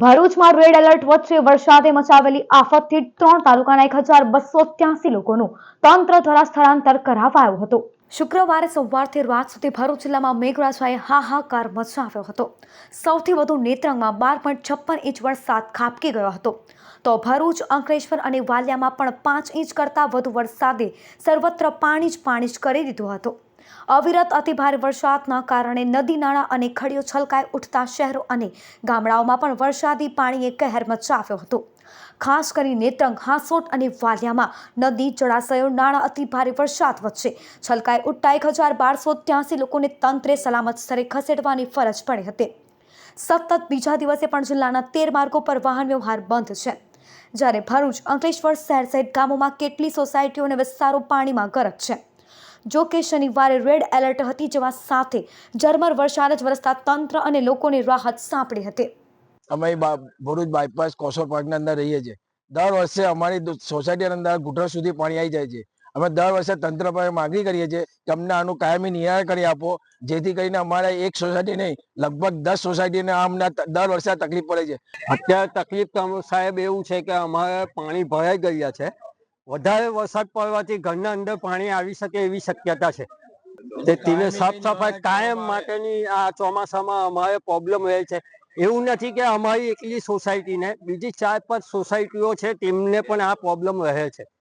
ભરૂચમાં red alert વચ્ચે વરસાદે મચાવેલી આફતથી 3 તાલુકાના 1283 લોકોનું તંત્ર દ્વારા સ્થળાંતર કરાવાયું હતું। શુક્રવારે સવારથી રાત સુધી ભરૂચ જિલ્લામાં મેઘરાજાએ હાહાકાર મચાવ્યો હતો। સૌથી વધુ નેત્રંગમાં 12.56 ઇંચ વરસાદ ખાબકી ગયો હતો, તો ભરૂચ, અંકલેશ્વર અને વાલિયામાં પણ 5 ઇંચ કરતાં વધુ વરસાદે સર્વત્ર પાણી જ કરી દીધું હતું। અવિરત અતિભારે વરસાદના કારણે નદી નાળા અને ખડીઓ છલકાઈ ઉઠતા શહેરો અને ગામડાઓમાં પણ વરસાદી પાણીએ કહેર મચાવ્યો હતો। ખાસ કરી નેત્રંગ, હાંસોટ અને વાલિયામાં નદી, જળાશયો, નાળા અતિભારે વરસાદ વચ્ચે છલકાઈ ઉઠતા 1283 લોકોને તંત્રે સલામત સ્થળે ખસેડવાની ફરજ પડી હતી। સતત બીજા દિવસે પણ જિલ્લાના 13 માર્ગો પર વાહન વ્યવહાર બંધ છે, જ્યારે ભરૂચ, અંકલેશ્વર શહેર સહિત ગામોમાં કેટલી સોસાયટીઓ અને વિસ્તારો પાણીમાં ગરક છે। જો કે શનિવારે રેડ એલર્ટ હતી, જેમાં સાથે ઝરમર વરસાદ જ વરસતા તંત્ર અને લોકોને રાહત સાંપડી હતી। અમે ભરૂચ બાયપાસ કોસો પાર્કની અંદર રહીએ છીએ। દર વર્ષે અમારી સોસાયટીની અંદર ઘૂંટણ સુધી પાણી આવી જાય છે। અમે દર વર્ષે તંત્ર પાસે માંગણી કરીએ છીએ કે અમને આનું કાયમી નિરાકરણ કરી આપો, જેથી કરીને અમારે એક સોસાયટી નહીં, લગભગ 10 સોસાયટીને અમને દર વર્ષે તકલીફ પડે છે। અત્યારે તકલીફ સાહેબ એવું છે કે અમારે પાણી ભરાઈ ગયા છે। વધારે વરસાદ પડવાથી ઘરના અંદર પાણી આવી શકે એવી શક્યતા છે। તેને સાફ સફાઈ કાયમ માટેની આ ચોમાસામાં અમારે પ્રોબ્લેમ રહે છે। એવું નથી કે અમારી એકલી સોસાયટીને, બીજી 4-5 સોસાયટીઓ છે તેમને પણ આ પ્રોબ્લેમ રહે છે।